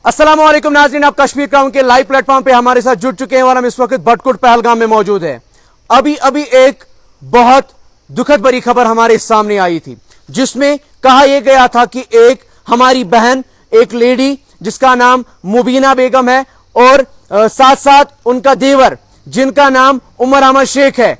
अस्सलाम वालेकुम नाज़रीन, आप कश्मीर क्राउन के लाइव प्लेटफॉर्म पे हमारे साथ जुड़ चुके हैं और हम इस वक्त बटकुट पहलगाम में मौजूद हैं। अभी अभी एक बहुत दुखद भरी खबर हमारे सामने आई थी, जिसमें कहा यह गया था कि एक हमारी बहन, एक लेडी जिसका नाम मुबीना बेगम है और साथ साथ उनका देवर जिनका नाम उमर अहमद शेख है,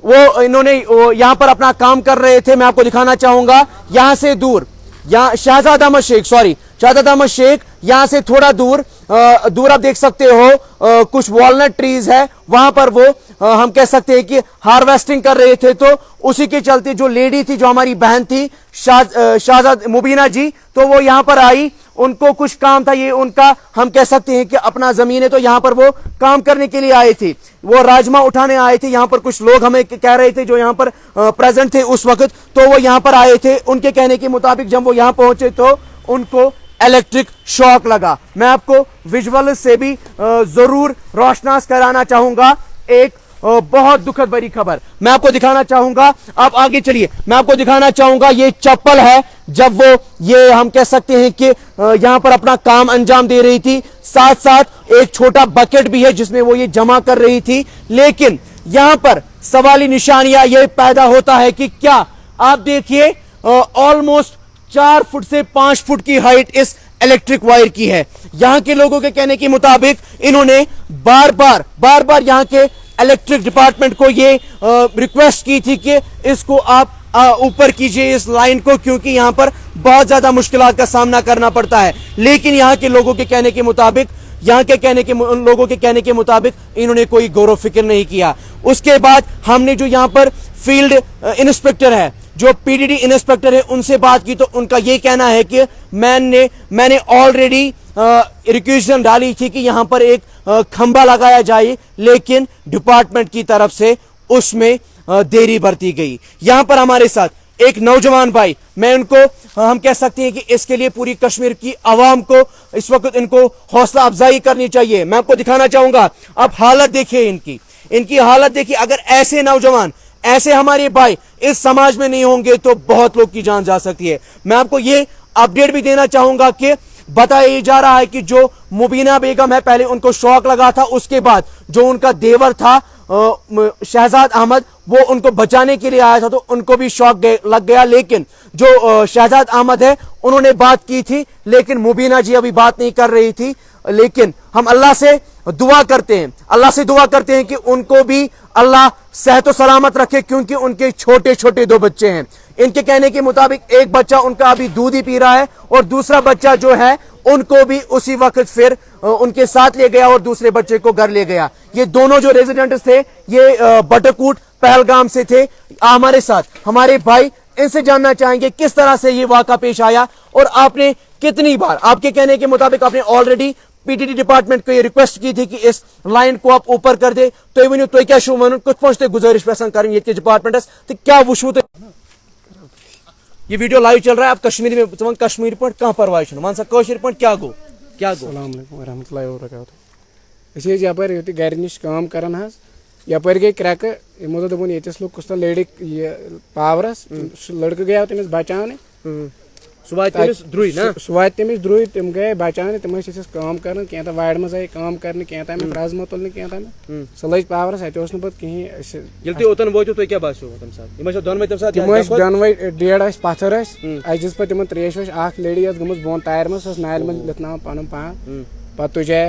इन्होंने यहां पर अपना काम कर रहे थे। मैं आपको दिखाना चाहूंगा यहां से दूर, यहाँ शहजाद अहमद शेख यहां से थोड़ा दूर आप देख सकते हो कुछ वॉलनट ट्रीज है, वहां पर वो हम कह सकते हैं कि हार्वेस्टिंग कर रहे थे। तो उसी के चलते जो लेडी थी, जो हमारी बहन थी शहजाद मुबीना जी, तो वो यहां पर आई, उनको कुछ काम था, ये उनका हम कह सकते हैं कि अपना जमीन है, तो यहां पर वो काम करने के लिए आए थे। वो राजमा उठाने आए थे। यहां पर कुछ लोग हमें कह रहे थे जो यहां पर प्रेजेंट थे उस वक्त, तो वो यहां पर आए थे। उनके कहने के मुताबिक जब वो यहां पहुंचे तो उनको इलेक्ट्रिक शॉक लगा। मैं आपको विजुअल से भी जरूर रोशनास कराना चाहूंगा एक बहुत दुखद भरी खबर। मैं आपको दिखाना चाहूंगा, आप आगे चलिए, मैं आपको दिखाना चाहूंगा ये चप्पल है, जब वो ये हम कह सकते हैं कि यहां पर अपना काम अंजाम दे रही थी। साथ साथ एक छोटा बकेट भी है जिसमें वो ये जमा कर रही थी। लेकिन यहां पर सवाली निशानियां ये पैदा होता है कि क्या आप देखिए ऑलमोस्ट 4 फुट से 5 फुट की हाइट इस इलेक्ट्रिक वायर की है। यहां के लोगों के कहने के मुताबिक इन्होंने बार बार यहां के इलेक्ट्रिक डिपार्टमेंट को ये रिक्वेस्ट की थी कि इसको आप ऊपर कीजिए इस लाइन को, क्योंकि यहां पर बहुत ज्यादा मुश्किलात का सामना करना पड़ता है। लेकिन यहां के लोगों के कहने के मुताबिक लोगों के कहने के मुताबिक इन्होंने कोई गौर फिक्र नहीं किया। उसके बाद हमने जो यहां पर फील्ड इंस्पेक्टर है, जो पीडीडी इंस्पेक्टर है, उनसे बात की, तो उनका यह कहना है कि मैंने ऑलरेडी रिक्वेशन डाली थी कि यहां पर एक खंबा लगाया जाए, लेकिन डिपार्टमेंट की तरफ से उसमें देरी बरती गई। यहां पर हमारे साथ एक नौजवान भाई, मैं उनको हम कह सकते हैं कि इसके लिए पूरी कश्मीर की आवाम को इस वक्त इनको हौसला अफजाई करनी चाहिए। मैं आपको दिखाना चाहूंगा, आप हालत देखिए, इनकी हालत देखिए। अगर ऐसे नौजवान, ऐसे हमारे भाई इस समाज में नहीं होंगे तो बहुत लोग की जान जा सकती है। मैं आपको ये अपडेट भी देना चाहूंगा कि बताया जा रहा है कि जो मुबीना बेगम है, पहले उनको शॉक लगा था, उसके बाद जो उनका देवर था शहजाद अहमद, वो उनको बचाने के लिए आया था, तो उनको भी शॉक लग गया। लेकिन जो शहजाद अहमद है, उन्होंने बात की थी, लेकिन मुबीना जी अभी बात नहीं कर रही थी। लेकिन हम अल्लाह से दुआ करते हैं कि उनको भी अल्लाह सेहत और सलामत रखे, क्योंकि उनके छोटे छोटे 2 बच्चे हैं। इनके कहने के मुताबिक एक बच्चा उनका अभी दूध ही पी रहा है और दूसरा बच्चा जो है उनको भी उसी वक्त फिर उनके साथ ले गया और दूसरे बच्चे को घर ले गया। ये दोनों जो रेजिडेंट्स थे, ये बटकुट पहलगाम से थे। हमारे साथ हमारे भाई, इनसे जानना चाहेंगे किस तरह से ये वाक़ा पेश आया और आपने कितनी बार, आपके कहने के मुताबिक आपने ऑलरेडी पीटीडी डिपार्टमेंट को ये रिक्वेस्ट की थी कि इस लाइन को आप ऊपर कर दे, तो वन तो क्या कुछ पहुंचते गुजारिश पैसा करें ये डिपार्टमेंट तो क्या वुशू। ये वीडियो लाइव चल रहा है, आप कश्मीरी में कश्मीर पर कहाँ परवाह मान सा कश्मीर पर क्या गो अस्सलाम वालेकुम रहमतुल्लाहि व बरकातहू। यपर गर नश काम करान हज, यपर गई क्रैक, यमो दोपन येतिस लोग कुछ लेडी पावरस, लड़का गया तमिस बचाने, सुवात तमिस द्रुई, तम गए बचाने, तम काम कर क्या वाड़ मज आई काम कर क्या तमें राजमा तुलने क्या तमें सह लज पावरस, अत पे कहें दोनवे डेढ़ पत्थर अजिस पे तम त्रेश वश अख लेडी गम बोन टायर मज नाल मज लिथना पन पान पे तुझे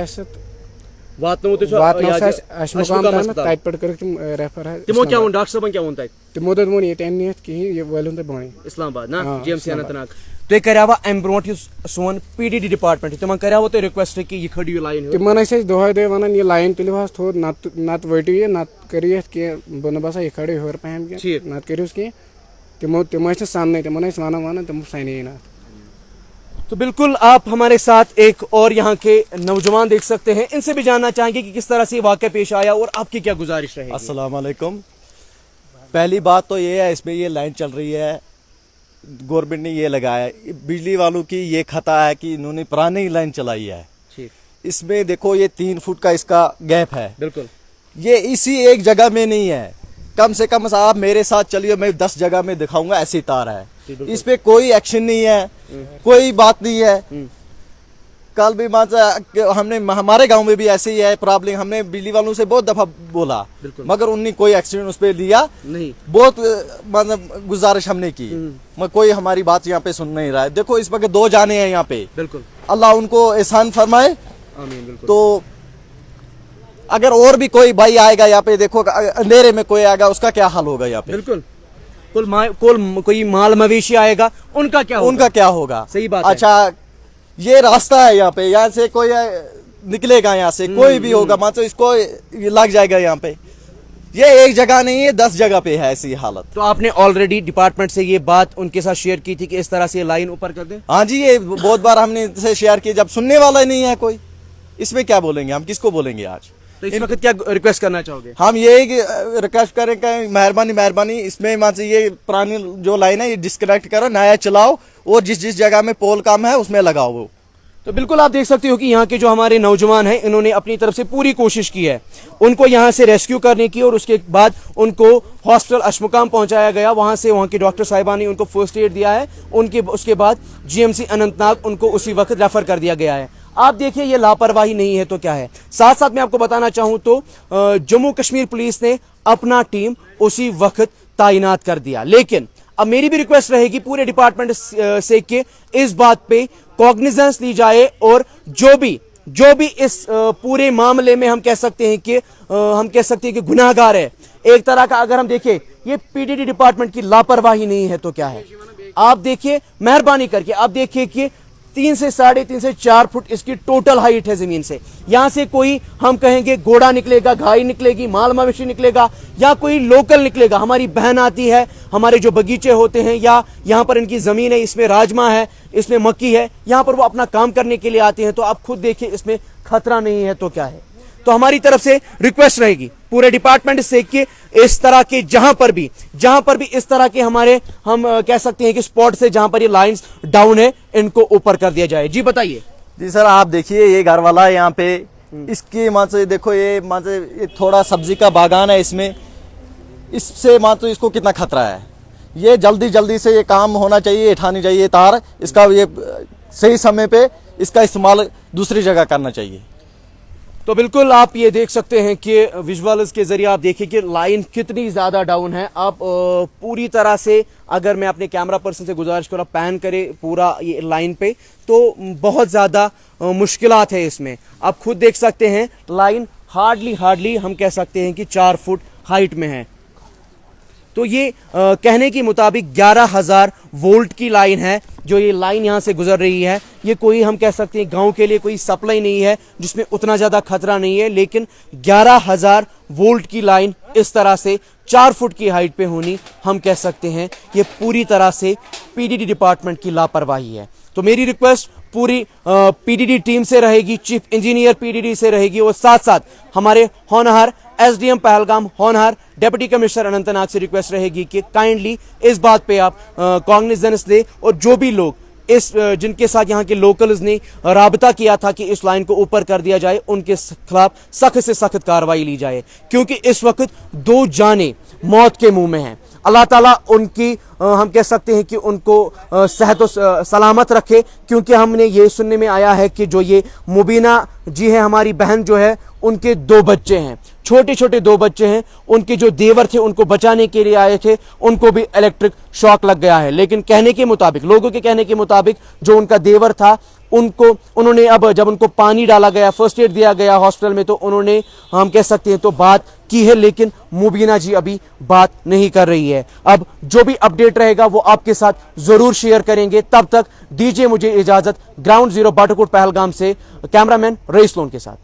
तमो दोन ये कहें ये वोन तुम बन इस्लामाबाद ना जीएमसी अनंतनाग। तो करावा अम ब्रो सोन पीडीडी डिपार्टमेंट तिमन करावा तो रिक्वेस्ट कि ये खड़ियो लाइन तिमन दोहे दोहे वन ये लाइन तुलो हस थोड़ नत वटू ये नत करिए कह बन बसा ये खड़े होर पहम कह नत करियो कह तिम सामने तिमन वन तुम सने ना। तो बिल्कुल आप हमारे साथ एक और यहाँ के नौजवान देख सकते हैं, इनसे भी जानना चाहेंगे कि किस तरह से वाक़या पेश आया और आपकी क्या गुजारिश रहेगी। अस्सलाम वालेकुम। पहली बात तो ये है, इसमें ये लाइन चल रही है, गवर्नमेंट ने ये लगाया, बिजली वालों की ये खता है कि इन्होंने पुरानी लाइन चलाई है। इसमें देखो ये 3 फुट का इसका गैप है, बिल्कुल ये इसी एक जगह में नहीं है, कम से कम आप मेरे साथ चलिए, मैं 10 जगह में दिखाऊंगा ऐसी तार है। इस पे कोई एक्शन नहीं है, कोई बात नहीं है। कल भी हमने हमारे गांव में भी ऐसे ही है प्रॉब्लम, हमने बिजली वालों से बहुत दफा बोला, मगर उन्होंने कोई एक्शन उस पर लिया नहीं। बहुत मतलब गुजारिश हमने की, मगर कोई हमारी बात यहाँ पे सुन नहीं रहा है। देखो इस वक्त 2 जाने हैं यहाँ पे, बिल्कुल अल्लाह उनको एहसान फरमाए। आमीन। बिल्कुल। तो अगर और भी कोई भाई आएगा यहाँ पे, देखो अंधेरे में कोई आएगा, उसका क्या हाल होगा यहाँ पे? बिल्कुल। कोई माल मवेशी आएगा, उनका क्या होगा? सही बात है। अच्छा, ये रास्ता है यहाँ पे, यहाँ से कोई निकलेगा, यहाँ से कोई भी होगा मतलब इसको लग जाएगा यहाँ पे। ये एक जगह नहीं है, 10 जगह पे है ऐसी हालत। तो आपने ऑलरेडी डिपार्टमेंट से ये बात उनके साथ शेयर की थी कि इस तरह से लाइन ऊपर कर दे? हाँ जी, ये बहुत बार हमने इनसे शेयर की, जब सुनने वाला नहीं है कोई, इसमें क्या बोलेंगे हम, किसको बोलेंगे आज? तो इस वक्त क्या रिक्वेस्ट करना चाहोगे? हम ये रिक्वेस्ट करें कि मेहरबानी इसमें मतलब ये पुरानी जो लाइन है ये डिस्कनेक्ट करो, नया चलाओ और जिस जगह में पोल काम है उसमें लगाओ वो। तो बिल्कुल आप देख सकते हो कि यहाँ के जो हमारे नौजवान हैं, इन्होंने अपनी तरफ से पूरी कोशिश की है उनको यहाँ से रेस्क्यू करने की, और उसके बाद उनको हॉस्पिटल अशमुकाम पहुँचाया गया। वहाँ से वहाँ के डॉक्टर साहिबा ने उनको फर्स्ट एड दिया है, उसके बाद GMC अनंतनाग उनको उसी वक्त रेफर कर दिया गया है। आप देखिए ये लापरवाही नहीं है तो क्या है। साथ साथ मैं आपको बताना चाहूँ तो जम्मू कश्मीर पुलिस ने अपना टीम उसी वक्त तैनात कर दिया, लेकिन अब मेरी भी रिक्वेस्ट रहेगी पूरे डिपार्टमेंट से कि इस बात पे कॉग्निजेंस ली जाए, और जो भी इस पूरे मामले में हम कह सकते हैं कि गुनाहगार है एक तरह का, अगर हम देखें ये PDD डिपार्टमेंट की लापरवाही नहीं है तो क्या है। आप देखिए मेहरबानी करके, आप देखिए कि 3 से 3.5 से 4 फुट इसकी टोटल हाइट है जमीन से। यहाँ से कोई हम कहेंगे घोड़ा निकलेगा, गाय निकलेगी, माल मवेशी निकलेगा, या कोई लोकल निकलेगा। हमारी बहन आती है, हमारे जो बगीचे होते हैं या यहाँ पर इनकी जमीन है, इसमें राजमा है, इसमें मक्की है, यहाँ पर वो अपना काम करने के लिए आते हैं। तो आप खुद देखिए इसमें खतरा नहीं है तो क्या है। तो हमारी तरफ से रिक्वेस्ट रहेगी पूरे डिपार्टमेंट से कि इस तरह के जहां पर भी इस तरह के हमारे हम कह सकते हैं कि स्पॉट से जहां पर ये लाइंस डाउन है, इनको ऊपर कर दिया जाए। जी बताइए। जी सर, आप देखिए ये घर वाला है यहाँ पे, इसकी मात्र देखो ये थोड़ा सब्जी का बागान है, इससे मात्र इसको कितना खतरा है। ये जल्दी से ये काम होना चाहिए, उठानी चाहिए तार, इसका ये सही समय पे इसका इस्तेमाल दूसरी जगह करना चाहिए। तो बिल्कुल आप ये देख सकते हैं कि विजुअल्स के जरिए आप देखिए कि लाइन कितनी ज़्यादा डाउन है। आप पूरी तरह से, अगर मैं अपने कैमरा पर्सन से गुजारिश करूँ, पैन करे पूरा ये लाइन पे, तो बहुत ज़्यादा मुश्किलात है इसमें। आप खुद देख सकते हैं लाइन हार्डली हम कह सकते हैं कि 4 फुट हाइट में है। तो ये कहने के मुताबिक 11,000 वोल्ट की लाइन है जो ये लाइन यहाँ से गुजर रही है। ये कोई हम कह सकते हैं गांव के लिए कोई सप्लाई नहीं है जिसमें उतना ज़्यादा खतरा नहीं है, लेकिन 11,000 वोल्ट की लाइन इस तरह से 4 फुट की हाइट पे होनी, हम कह सकते हैं ये पूरी तरह से PDD डिपार्टमेंट की लापरवाही है। तो मेरी रिक्वेस्ट पूरी PDD टीम से रहेगी, चीफ इंजीनियर PDD से रहेगी, और साथ साथ हमारे होनहार SDM पहलगाम, होनहार डिप्टी कमिश्नर अनंतनाग से रिक्वेस्ट रहेगी कि काइंडली इस बात पे आप कॉग्निजेंस ले, और जो भी लोग जिनके साथ यहाँ के लोकल्स ने राबता किया था कि इस लाइन को ऊपर कर दिया जाए, उनके खिलाफ सख्त से सख्त कार्रवाई ली जाए, क्योंकि इस वक्त 2 जाने मौत के मुंह में हैं। अल्लाह ताला उनकी हम कह सकते हैं कि उनको सेहत और सलामत रखे, क्योंकि हमने ये सुनने में आया है कि जो ये मुबीना जी है, हमारी बहन जो है, उनके 2 बच्चे हैं, छोटे 2 बच्चे हैं। उनके जो देवर थे उनको बचाने के लिए आए थे, उनको भी इलेक्ट्रिक शॉक लग गया है। लेकिन कहने के मुताबिक, लोगों के कहने के मुताबिक, जो उनका देवर था उन्होंने अब जब उनको पानी डाला गया, फर्स्ट एड दिया गया हॉस्पिटल में, तो उन्होंने हम कह सकते हैं तो बात की है, लेकिन मुबीना जी अभी बात नहीं कर रही है। अब जो भी अपडेट रहेगा वो आपके साथ जरूर शेयर करेंगे। तब तक दीजिए मुझे इजाजत। ग्राउंड जीरो बाटोकोट पहलगाम से कैमरामैन रईस लोन के साथ।